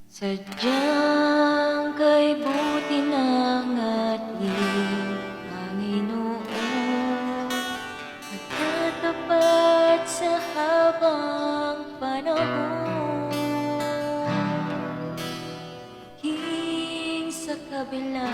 Sadyang kay buti ng ating Panginoon, nagtatapat sa habang panahon. King sa kabila